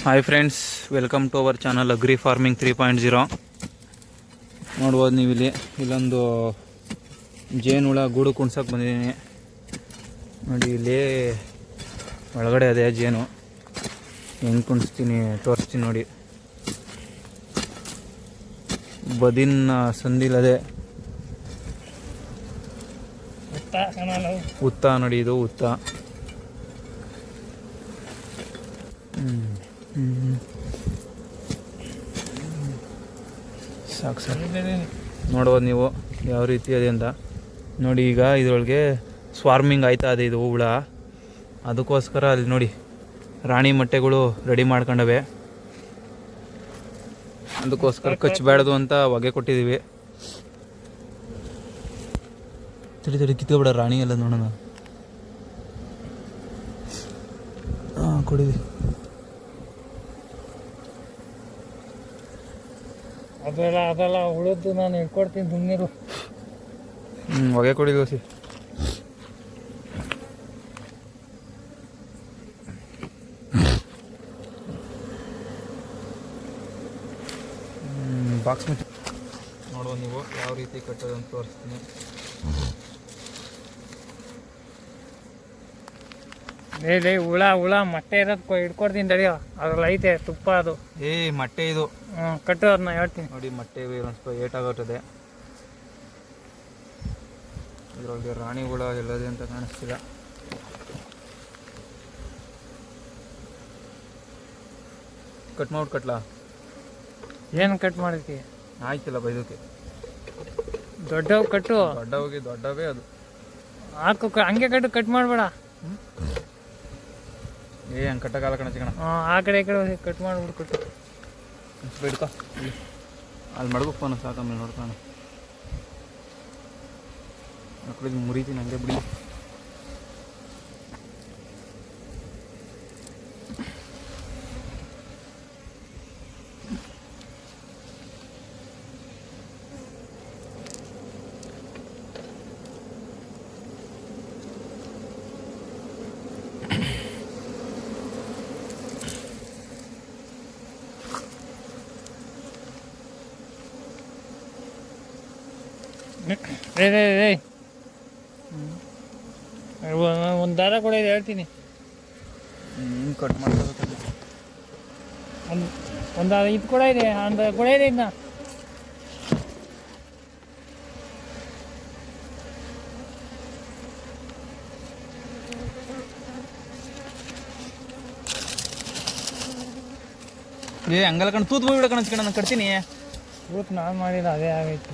Hi friends, welcome to our channel agri farming 3.0. ನೋಡ್ಬೋದು ನೀವು ಇಲ್ಲೊಂದು ಜೇನುಹುಳ ಗೂಡು ಕುಣ್ಸೋಕೆ ಬಂದಿದ್ದೀನಿ ನೋಡಿ. ಇಲ್ಲಿ ಒಳಗಡೆ ಅದೇ ಜೇನು ಹೆಂಗೆ ಕುಣಿಸ್ತೀನಿ ತೋರಿಸ್ತೀನಿ ನೋಡಿ. ಬದಿನ ಸಂದಿಲದೆ ಉತ್ತ ನೋಡಿ, ಇದು ಉತ್ತ. ಸಾಕು ನೋಡ್ಬೋದು ನೀವು ಯಾವ ರೀತಿ ಅದೇ ಅಂತ ನೋಡಿ. ಈಗ ಇದರೊಳಗೆ ಸ್ವಾರ್ಮಿಂಗ್ ಆಯ್ತಾ ಇದೆ ಇದು ಹುಳ, ಅದಕ್ಕೋಸ್ಕರ ಅಲ್ಲಿ ನೋಡಿ ರಾಣಿ ಮೊಟ್ಟೆಗಳು ರೆಡಿ ಮಾಡ್ಕೊಂಡವೆ. ಅದಕ್ಕೋಸ್ಕರ ಕಚ್ಚಬೇಡ್ದು ಅಂತ ಹೊಗೆ ಕೊಟ್ಟಿದ್ದೀವಿ. ತಡಿ ಕಿತ್ಕೊಬೇಡ ರಾಣಿ ಎಲ್ಲ ನೋಡೋಣ. ಕೊಡಿವಿ ಅದೆಲ್ಲ ಉಳಿದು ನಾನು ಇಟ್ಕೊಡ್ತೀನಿ ಸುಮ್ಮನಿರು. ಹೊಗೆ ಕೊಡಿ ದೋಸಿ. ಬಾಕ್ಸ್ ಮಿಟ್ ನೋಡುವ ನೀವು ಯಾವ ರೀತಿ ಕಟ್ಟೋದಂತ ತೋರಿಸ್ತೀನಿ. ಹುಳ ಮೊಟ್ಟೆ ಇರೋದು ಇಟ್ಕೊಡ್ತೀನಿ ತಡಿಯೋ. ಅದ್ರಲ್ಲಿ ಐತೆ ತುಪ್ಪ, ಅದು ಮೊಟ್ಟೆ ಇದು. ಕಟ್ಟು, ಅದನ್ನ ಹೇಳ್ತೀನಿ ನೋಡಿ. ಮೊಟ್ಟೆ ಒಂದು ಸ್ವಲ್ಪ ಏಟಾಗುತ್ತದೆ. ಇದರೊಳಗೆ ರಾಣಿ ಹುಳ ಎಲ್ಲದೆ ಅಂತ ಕಾಣಿಸ್ತಿಲ್ಲ. ಕಟ್ ಮಾಡ್ಬಿಟ್ಟು ಕಟ್ಲಾ? ಏನು ಕಟ್ ಮಾಡಿದ್ವಿ? ಆಯ್ತಿಲ್ಲ ಬೈದಕ್ಕೆ. ದೊಡ್ಡವು ಕಟ್ಟು. ದೊಡ್ಡವೇ ಅದು ಹಾಕು, ಹಂಗೆ ಕಟ್ ಮಾಡಬೇಡ. ಹಂಗೆ ಕಟ್ಟಕಾಲ ಕಣಚಿಕಣ. ಆ ಕಡೆ ಈ ಕಡೆ ಕಟ್ ಮಾಡ್ಬಿಟ್ಟು ಕಟ್ಟು. ಬಿಡ್ಕೊ ಅಲ್ಲಿ ಮಡಗಪ್ಪನ ಸಾಕಮ್ಮ ನೋಡ್ತಾನೆ. ಮಕ್ಕಳಿಗೆ ಮುರಿತೀನಿ ಹಂಗೆ ಬಿಡಿ. ಒಂದು ದಾರ ಕೂಡ ಇದೆ, ಹೇಳ್ತೀನಿ. ಕಟ್ ಮಾಡ್ಕೋಬೇಕು. ಒಂದು ಇದು ಕೂಡ ಇದೆ, ಒಂದು ಕೂಡ ಇದೆ. ಇನ್ನ ಹಂಗಲ್ಲ ಕಣ, ತೂತ್ ಹೋಗ್ಬಿಡ ಕಣಚ್ಕಣ. ನಾನು ಕಟ್ತೀನಿ. ತೂತ್ ನಾನು ಮಾಡಿಲ್ಲ, ಅದೇ ಆಗೈತಿ.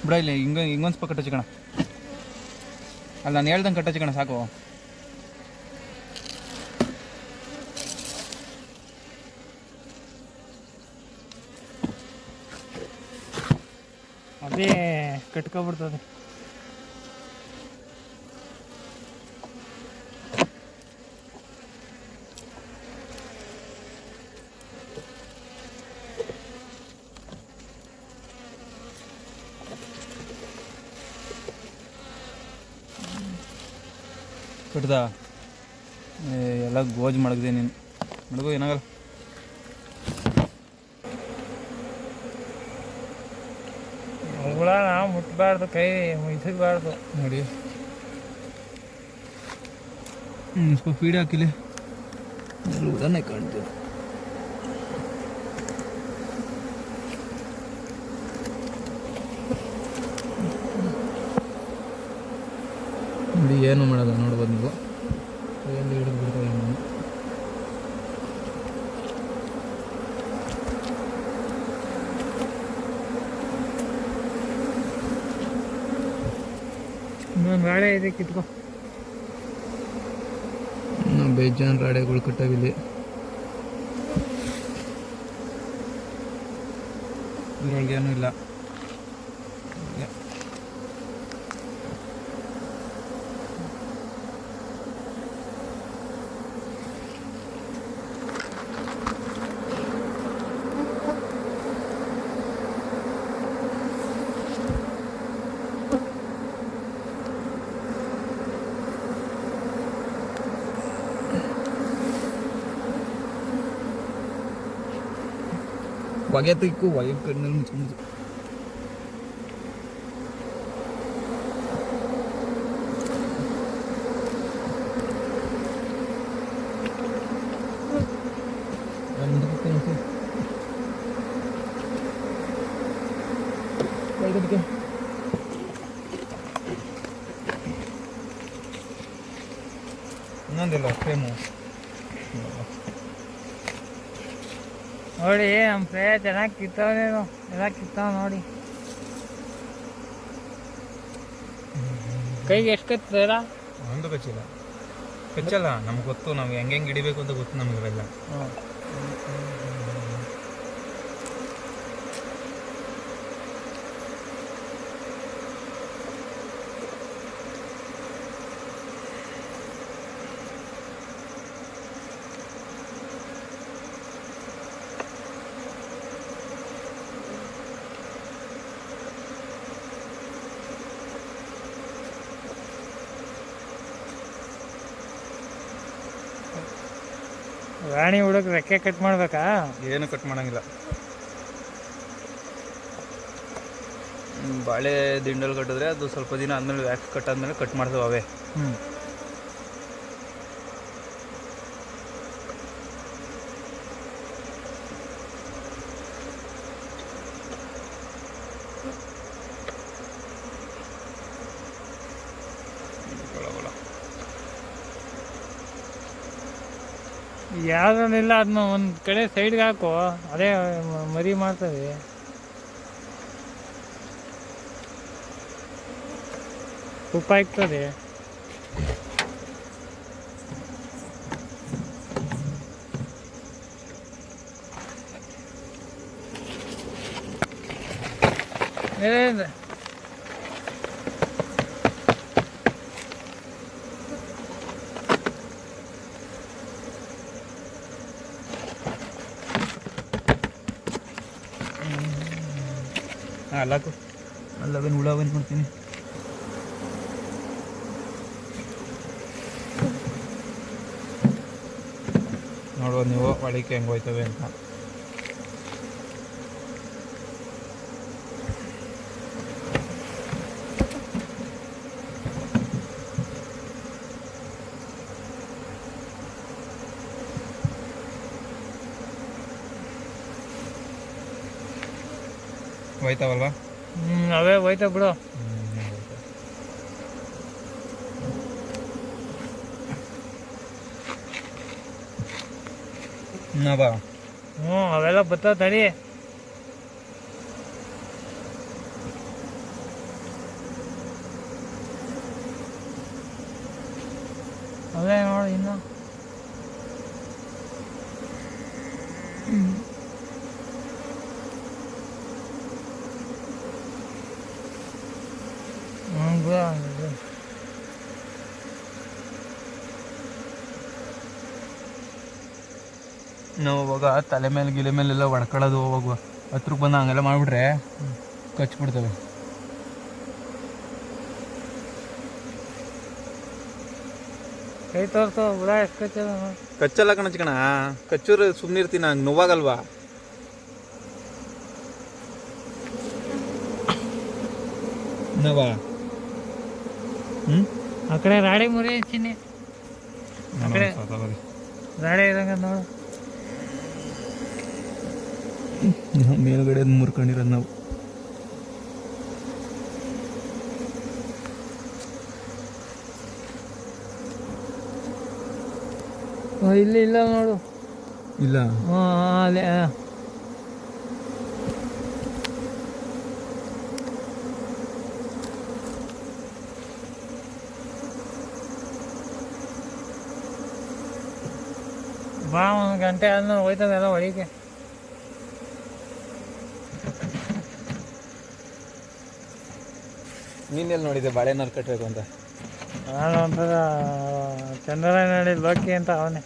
ಬಿಡ ಇಲ್ಲ, ಹಿಂಗೊಂದು ಸ್ವಲ್ಪ ಕಟ್ಟಚಿಕಣ. ಅಲ್ಲಿ ನಾನು ಹೇಳ್ದಂಗೆ ಕಟ್ಟಚಿಕಣ ಸಾಕು. ಅದೇ ಕಟ್ಕೊಬಿಡ್ತದೆ. ಕಟ್ದ ಎಲ್ಲ ಗೋಜ್ ಮಡಗಿದೆ. ನೀನು ಮಡಗು, ಏನಾಗಲ್ಲ. ಹುಳ ಮುಟ್ಬಾರ್ದು, ಕೈ ಮುಗಿಸಬಾರ್ದು ನೋಡಿ. ಸ್ವಲ್ಪ ಫೀಡ್ ಹಾಕಿಲ್ಲ, ಉದಾನೆ ಕಾಣ್ತೀವಿ. ನೋಡಿ ಏನು ಮಾಡೋದು ನೋಡ್ಬೋದು ನೀವು. ಕೈಯಲ್ಲಿ ಹಿಡಿದು ಬಿಡ್ತಾವೆ. ಗಾಳಿ ಇದೆ ಕಿತ್ಕೊ. ಬೇಜಾನ್ ರಾಡೆಗಳು ಕಟ್ಟಾವಿಲ್ಲಿ. ಇದ್ರೊಳಗೇನು ಇಲ್ಲ. ಹೊಗೆ ತೆಕ್ಕು ಹೊಗೆ ಕಣ್ಣಲ್ಲಿ ಮುಚ್ಕೊಂಡು ಇನ್ನೊಂದಿಲ್ಲ ಫ್ರೇಮು. ನೋಡಿ ನಮ್ಮ ಫ್ರೇ ಚೆನ್ನಾಗಿ ಕಿತ್ತವನೇನು, ಎಲ್ಲ ಕಿತ್ತವ ನೋಡಿ. ಕೈಗೆ ಎಷ್ಟು ಕತ್ತಲ್ಲ? ಒಂದು ಕಚ್ಚಿಲ್ಲ. ಕಚ್ಚಲ್ಲ, ನಮ್ಗೆ ಗೊತ್ತು. ನಾವು ಹೆಂಗೆ ಹಿಡಿಬೇಕು ಅಂತ ಗೊತ್ತು ನಮಗೆಲ್ಲ. ರಾಣಿ ಹುಡುಗ ರೆಕ್ಕೆ ಕಟ್ ಮಾಡ್ಬೇಕಾ? ಏನು ಕಟ್ ಮಾಡಂಗಿಲ್ಲ. ಬಾಳೆ ದಿಂಡಲ್ಲಿ ಕಟ್ಟಿದ್ರೆ ಅದು ಸ್ವಲ್ಪ ದಿನ ಆದಮೇಲೆ ವ್ಯಾಕ್ಸ್ ಕಟ್ ಆದಮೇಲೆ ಕಟ್ ಮಾಡ್ತೇವೆ ಅವೇ. ಯಾವ್ದ್ರಲ್ಲಿಲ್ಲ ಅದನ್ನ ಒಂದು ಕಡೆ ಸೈಡ್ಗೆ ಹಾಕು, ಅದೇ ಮರಿ ಮಾಡ್ತದೆ. ತುಪ್ಪ ಇರ್ತದೆ. ಅಲ್ಲಾಕು ಅಲ್ಲವೇನು ಹುಳ ಬಂದು ಮಾಡ್ತೀನಿ. ನೋಡ್ಬೋದು ನೀವು ಒಳಕ್ಕೆ ಹೆಂಗೆ ಹೋಯ್ತವೆ ಅಂತ. ಹೋಯ್ತಾವಲ್ವಾ? ಅವೇ ಹೋಯ್ತಾವ ಬಿಡು. ಬಾ. ಅವೆಲ್ಲ ಬರ್ತಾವ ತಡಿ. ಅವೇ ನೋಡಿ ಇನ್ನು. ನಾವು ಅವಾಗ ತಲೆ ಮೇಲೆ ಗಿಲೆ ಮೇಲೆಲ್ಲ ಹೊಡ್ಕೊಳ್ಳೋದು, ಹೋಗುವ ಹತ್ರಕ್ಕೆ ಬಂದು ಹಂಗೆಲ್ಲ ಮಾಡಿಬಿಟ್ರೆ ಕಚ್ಬಿಡ್ತವೆ. ಕೈ ತೋರ್ಸೋ ಹುಳ ಎಷ್ಟು ಕಚ್ಚಲ್ಲ. ಕಚ್ಚಲ್ಲ ಕಣಚ್ಕಣ, ಕಚ್ಚೂರು ಸುಮ್ಮನೆ ಇರ್ತೀನಿ, ಹಂಗೆ ನೋವಾಗಲ್ವಾ? ನವಾ ಆ ಕಡೆ ರಾಡಿ ಮುರಿ ಚಿನ್ನಿ, ಆ ಕಡೆ ರಾಡಿ ಇರಂಗ ನೋಡು. ಮೇಲ್ಗಡೆ ಮುರ್ಕೊಂಡಿರೋದು ನಾವು. ಇಲ್ಲಿ ಇಲ್ಲ ನೋಡು. ಇಲ್ಲ ಅಲ್ಲೇ ಬಾ ಒಂದು ಗಂಟೆ ಆದ್ಮೇಲೆ ಹೋಯ್ತದೆಲ್ಲ ಒಳಗೆ. ನೀನೆಲ್ಲಿ ನೋಡಿದೆ ಬಾಳೆನಾರು ಕಟ್ಟಬೇಕು ಅಂತ? ನಾನು ಒಂಥರ ಚಂದ್ರನಲ್ಲಿ ಲೋಕಿ ಅಂತ ಅವನೇ.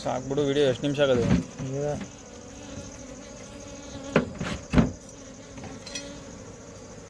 ಸಾಕ್ಬಿಡು. ವಿಡಿಯೋ ಎಷ್ಟು ನಿಮಿಷ ಆಗೋದು? ಈಗ